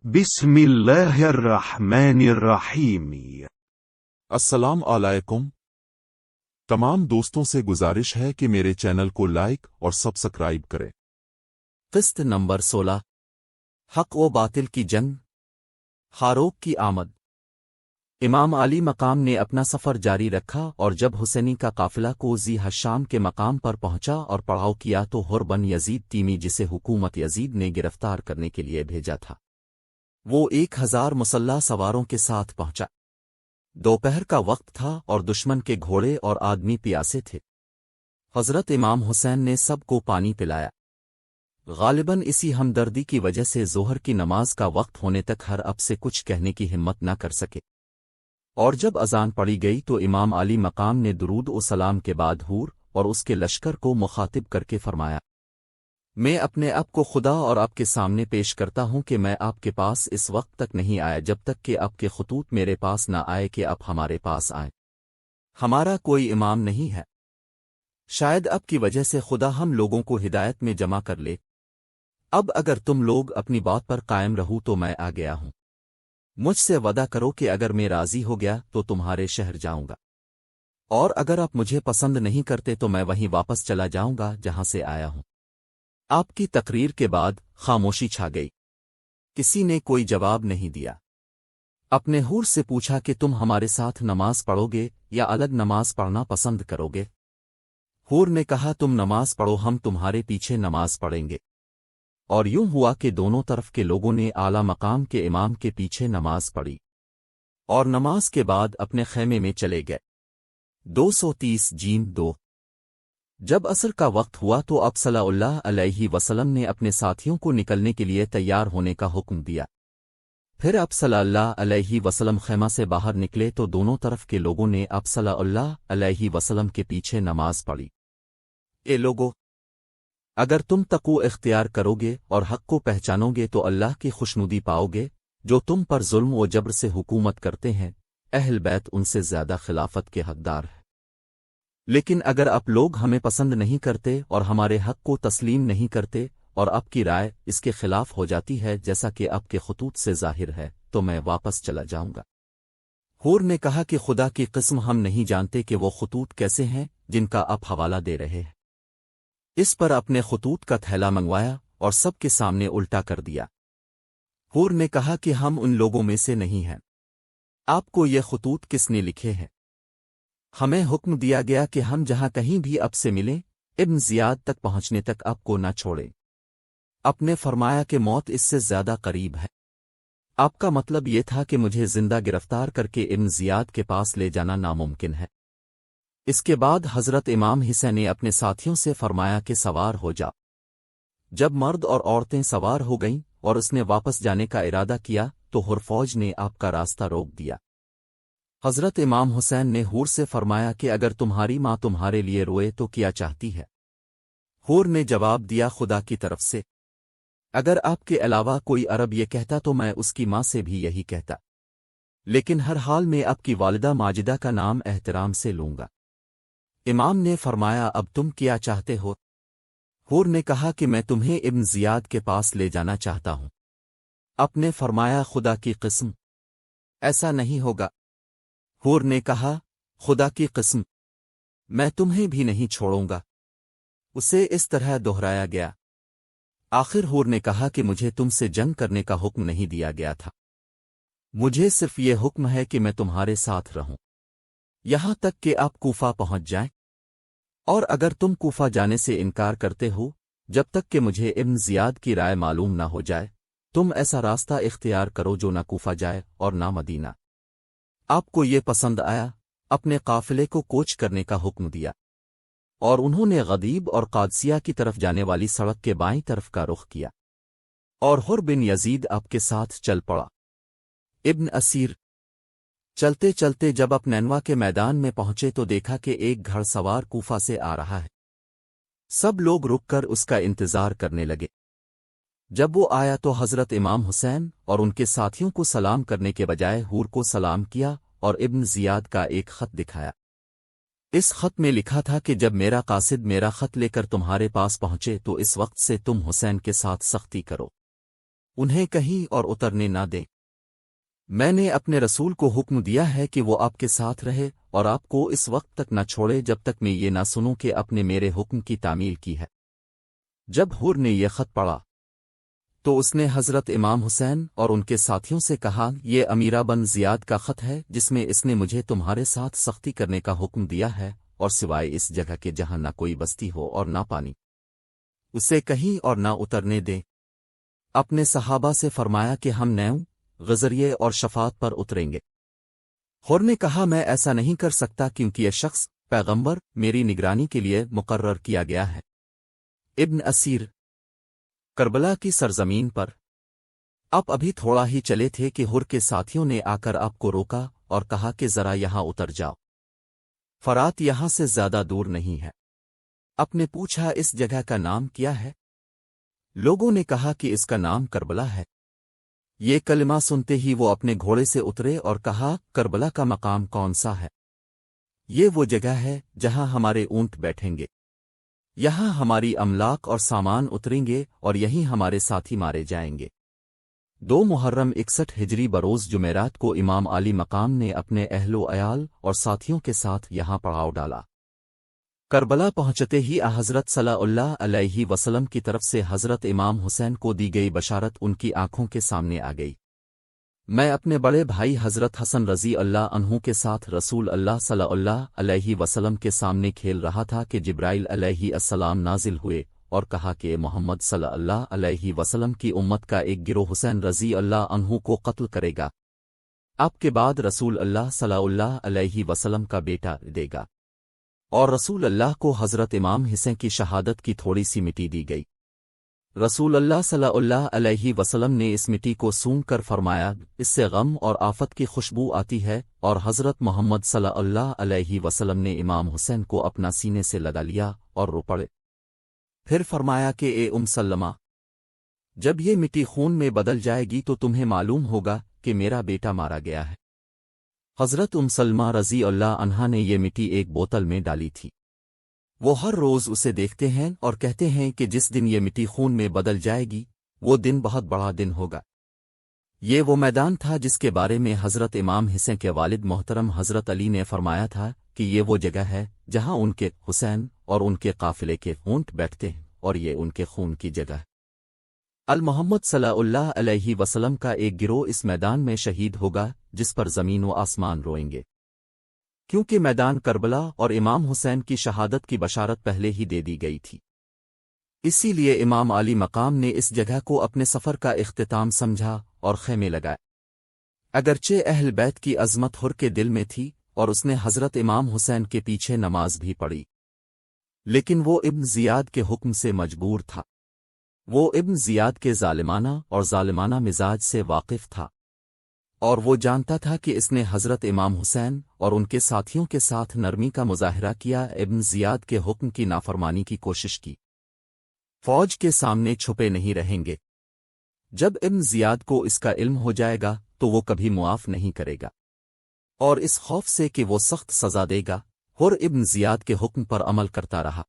بسم الله الرحمن الرحیم۔ السلام علیکم۔ تمام دوستوں سے گزارش ہے کہ میرے چینل کو لائک اور سبسکرائب کریں۔ قسط نمبر 16 حق و باطل کی جنگ، خاروق کی آمد۔ امام علی مقام نے اپنا سفر جاری رکھا اور جب حسینی کا قافلہ کو ذی حشام کے مقام پر پہنچا اور پڑاؤ کیا تو حر بن یزید تیمی جسے حکومت یزید نے گرفتار کرنے کے لیے بھیجا تھا، وہ 1000 مسلح سواروں کے ساتھ پہنچا۔ دوپہر کا وقت تھا اور دشمن کے گھوڑے اور آدمی پیاسے تھے۔ حضرت امام حسین نے سب کو پانی پلایا۔ غالباً اسی ہمدردی کی وجہ سے ظہر کی نماز کا وقت ہونے تک ہر اب سے کچھ کہنے کی ہمت نہ کر سکے، اور جب اذان پڑی گئی تو امام علی مقام نے درود و سلام کے بعد حور اور اس کے لشکر کو مخاطب کر کے فرمایا، میں اپنے آپ کو خدا اور آپ کے سامنے پیش کرتا ہوں کہ میں آپ کے پاس اس وقت تک نہیں آیا جب تک کہ آپ کے خطوط میرے پاس نہ آئے کہ آپ ہمارے پاس آئیں۔ ہمارا کوئی امام نہیں ہے، شاید اب کی وجہ سے خدا ہم لوگوں کو ہدایت میں جمع کر لے۔ اب اگر تم لوگ اپنی بات پر قائم رہو تو میں آ گیا ہوں۔ مجھ سے وعدہ کرو کہ اگر میں راضی ہو گیا تو تمہارے شہر جاؤں گا، اور اگر آپ مجھے پسند نہیں کرتے تو میں وہیں واپس چلا جاؤں گا جہاں سے آیا ہوں۔ آپ کی تقریر کے بعد خاموشی چھا گئی، کسی نے کوئی جواب نہیں دیا۔ اپنے حور سے پوچھا کہ تم ہمارے ساتھ نماز پڑھو گے یا الگ نماز پڑھنا پسند کرو گے؟ حور نے کہا تم نماز پڑھو، ہم تمہارے پیچھے نماز پڑھیں گے۔ اور یوں ہوا کہ دونوں طرف کے لوگوں نے اعلی مقام کے امام کے پیچھے نماز پڑھی اور نماز کے بعد اپنے خیمے میں چلے گئے۔ 230 جب عصر کا وقت ہوا تو اب صلی اللہ علیہ وسلم نے اپنے ساتھیوں کو نکلنے کے لیے تیار ہونے کا حکم دیا۔ پھر اب صلی اللہ علیہ وسلم خیمہ سے باہر نکلے تو دونوں طرف کے لوگوں نے اب صلی اللہ علیہ وسلم کے پیچھے نماز پڑھی۔ اے لوگو، اگر تم تقوی اختیار کرو گے اور حق کو پہچانو گے تو اللہ کی خوشنودی پاؤ گے، جو تم پر ظلم و جبر سے حکومت کرتے ہیں اہل بیت ان سے زیادہ خلافت کے حقدار ہیں۔ لیکن اگر آپ لوگ ہمیں پسند نہیں کرتے اور ہمارے حق کو تسلیم نہیں کرتے اور آپ کی رائے اس کے خلاف ہو جاتی ہے جیسا کہ آپ کے خطوط سے ظاہر ہے تو میں واپس چلا جاؤں گا۔ حور نے کہا کہ خدا کی قسم ہم نہیں جانتے کہ وہ خطوط کیسے ہیں جن کا آپ حوالہ دے رہے ہیں۔ اس پر اپنے خطوط کا تھیلا منگوایا اور سب کے سامنے الٹا کر دیا۔ حور نے کہا کہ ہم ان لوگوں میں سے نہیں ہیں۔ آپ کو یہ خطوط کس نے لکھے ہیں؟ ہمیں حکم دیا گیا کہ ہم جہاں کہیں بھی اب سے ملیں ابن زیاد تک پہنچنے تک آپ کو نہ چھوڑیں۔ آپ نے فرمایا کہ موت اس سے زیادہ قریب ہے۔ آپ کا مطلب یہ تھا کہ مجھے زندہ گرفتار کر کے ابن زیاد کے پاس لے جانا ناممکن ہے۔ اس کے بعد حضرت امام حسین نے اپنے ساتھیوں سے فرمایا کہ سوار ہو جا۔ جب مرد اور عورتیں سوار ہو گئیں اور اس نے واپس جانے کا ارادہ کیا تو حر فوج نے آپ کا راستہ روک دیا۔ حضرت امام حسین نے حور سے فرمایا کہ اگر تمہاری ماں تمہارے لیے روئے تو کیا چاہتی ہے؟ حور نے جواب دیا خدا کی طرف سے، اگر آپ کے علاوہ کوئی عرب یہ کہتا تو میں اس کی ماں سے بھی یہی کہتا، لیکن ہر حال میں آپ کی والدہ ماجدہ کا نام احترام سے لوں گا۔ امام نے فرمایا اب تم کیا چاہتے ہو؟ حور نے کہا کہ میں تمہیں ابن زیاد کے پاس لے جانا چاہتا ہوں۔ آپ نے فرمایا خدا کی قسم ایسا نہیں ہوگا۔ حور نے کہا خدا کی قسم میں تمہیں بھی نہیں چھوڑوں گا۔ اسے اس طرح دہرایا گیا۔ آخر حور نے کہا کہ مجھے تم سے جنگ کرنے کا حکم نہیں دیا گیا تھا، مجھے صرف یہ حکم ہے کہ میں تمہارے ساتھ رہوں یہاں تک کہ آپ کوفہ پہنچ جائیں، اور اگر تم کوفہ جانے سے انکار کرتے ہو جب تک کہ مجھے ابن زیاد کی رائے معلوم نہ ہو جائے، تم ایسا راستہ اختیار کرو جو نہ کوفہ جائے اور نہ مدینہ۔ آپ کو یہ پسند آیا، اپنے قافلے کو کوچ کرنے کا حکم دیا، اور انہوں نے غدیب اور قادسیہ کی طرف جانے والی سڑک کے بائیں طرف کا رخ کیا، اور حر بن یزید آپ کے ساتھ چل پڑا۔ ابن اسیر چلتے چلتے جب آپ نینوا کے میدان میں پہنچے تو دیکھا کہ ایک گھڑ سوار کوفہ سے آ رہا ہے۔ سب لوگ رک کر اس کا انتظار کرنے لگے۔ جب وہ آیا تو حضرت امام حسین اور ان کے ساتھیوں کو سلام کرنے کے بجائے حور کو سلام کیا اور ابن زیاد کا ایک خط دکھایا۔ اس خط میں لکھا تھا کہ جب میرا قاصد میرا خط لے کر تمہارے پاس پہنچے تو اس وقت سے تم حسین کے ساتھ سختی کرو۔ انہیں کہیں اور اترنے نہ دیں۔ میں نے اپنے رسول کو حکم دیا ہے کہ وہ آپ کے ساتھ رہے اور آپ کو اس وقت تک نہ چھوڑے جب تک میں یہ نہ سنوں کہ اپنے میرے حکم کی تعمیل کی ہے۔ جب حور نے یہ خط پڑھا تو اس نے حضرت امام حسین اور ان کے ساتھیوں سے کہا، یہ امیرہ بن زیاد کا خط ہے جس میں اس نے مجھے تمہارے ساتھ سختی کرنے کا حکم دیا ہے، اور سوائے اس جگہ کے جہاں نہ کوئی بستی ہو اور نہ پانی، اسے کہیں اور نہ اترنے دیں۔ اپنے صحابہ سے فرمایا کہ ہم نیوں، غزریے اور شفاعت پر اتریں گے۔ حور نے کہا، میں ایسا نہیں کر سکتا کیونکہ یہ شخص پیغمبر میری نگرانی کے لیے مقرر کیا گیا ہے۔ ابن اسیر، کربلا کی سرزمین پر آپ ابھی تھوڑا ہی چلے تھے کہ حور کے ساتھیوں نے آ کر آپ کو روکا اور کہا کہ ذرا یہاں اتر جاؤ، فرات یہاں سے زیادہ دور نہیں ہے۔ آپ نے پوچھا، اس جگہ کا نام کیا ہے؟ لوگوں نے کہا کہ اس کا نام کربلا ہے۔ یہ کلمہ سنتے ہی وہ اپنے گھوڑے سے اترے اور کہا، کربلا کا مقام کون سا ہے؟ یہ وہ جگہ ہے جہاں ہمارے اونٹ بیٹھیں گے، یہاں ہماری املاک اور سامان اتریں گے اور یہیں ہمارے ساتھی مارے جائیں گے۔ 2 محرم 61 ہجری بروز جمعرات کو امام علی مقام نے اپنے اہل و عیال اور ساتھیوں کے ساتھ یہاں پڑاؤ ڈالا۔ کربلا پہنچتے ہی حضرت صلی اللہ علیہ وسلم کی طرف سے حضرت امام حسین کو دی گئی بشارت ان کی آنکھوں کے سامنے آ گئی۔ میں اپنے بڑے بھائی حضرت حسن رضی اللہ عنہ کے ساتھ رسول اللہ صلی اللہ علیہ وسلم کے سامنے کھیل رہا تھا کہ جبرائیل علیہ السلام نازل ہوئے اور کہا کہ محمد صلی اللہ علیہ وسلم کی امت کا ایک گروہ حسین رضی اللہ عنہ کو قتل کرے گا، آپ کے بعد رسول اللہ صلی اللہ علیہ وسلم کا بیٹا دے گا، اور رسول اللہ کو حضرت امام حسین کی شہادت کی تھوڑی سی مٹی دی گئی۔ رسول اللہ صلی اللہ علیہ وسلم نے اس مٹی کو سونگھ کر فرمایا، اس سے غم اور آفت کی خوشبو آتی ہے، اور حضرت محمد صلی اللہ علیہ وسلم نے امام حسین کو اپنا سینے سے لگا لیا اور رو پڑے۔ پھر فرمایا کہ اے سلمہ، جب یہ مٹی خون میں بدل جائے گی تو تمہیں معلوم ہوگا کہ میرا بیٹا مارا گیا ہے۔ حضرت سلمہ رضی اللہ عنہا نے یہ مٹی ایک بوتل میں ڈالی تھی۔ وہ ہر روز اسے دیکھتے ہیں اور کہتے ہیں کہ جس دن یہ مٹی خون میں بدل جائے گی وہ دن بہت بڑا دن ہوگا۔ یہ وہ میدان تھا جس کے بارے میں حضرت امام حسین کے والد محترم حضرت علی نے فرمایا تھا کہ یہ وہ جگہ ہے جہاں ان کے حسین اور ان کے قافلے کے اونٹ بیٹھتے ہیں، اور یہ ان کے خون کی جگہ ہے۔ محمد صلی اللہ علیہ وسلم کا ایک گروہ اس میدان میں شہید ہوگا جس پر زمین و آسمان روئیں گے، کیونکہ میدان کربلا اور امام حسین کی شہادت کی بشارت پہلے ہی دے دی گئی تھی۔ اسی لیے امام علی مقام نے اس جگہ کو اپنے سفر کا اختتام سمجھا اور خیمے لگائے۔ اگرچہ اہل بیت کی عظمت حر کے دل میں تھی اور اس نے حضرت امام حسین کے پیچھے نماز بھی پڑھی، لیکن وہ ابن زیاد کے حکم سے مجبور تھا۔ وہ ابن زیاد کے ظالمانہ مزاج سے واقف تھا، اور وہ جانتا تھا کہ اس نے حضرت امام حسین اور ان کے ساتھیوں کے ساتھ نرمی کا مظاہرہ کیا، ابن زیاد کے حکم کی نافرمانی کی کوشش کی۔ فوج کے سامنے چھپے نہیں رہیں گے۔ جب ابن زیاد کو اس کا علم ہو جائے گا تو وہ کبھی معاف نہیں کرے گا، اور اس خوف سے کہ وہ سخت سزا دے گا، حر ابن زیاد کے حکم پر عمل کرتا رہا۔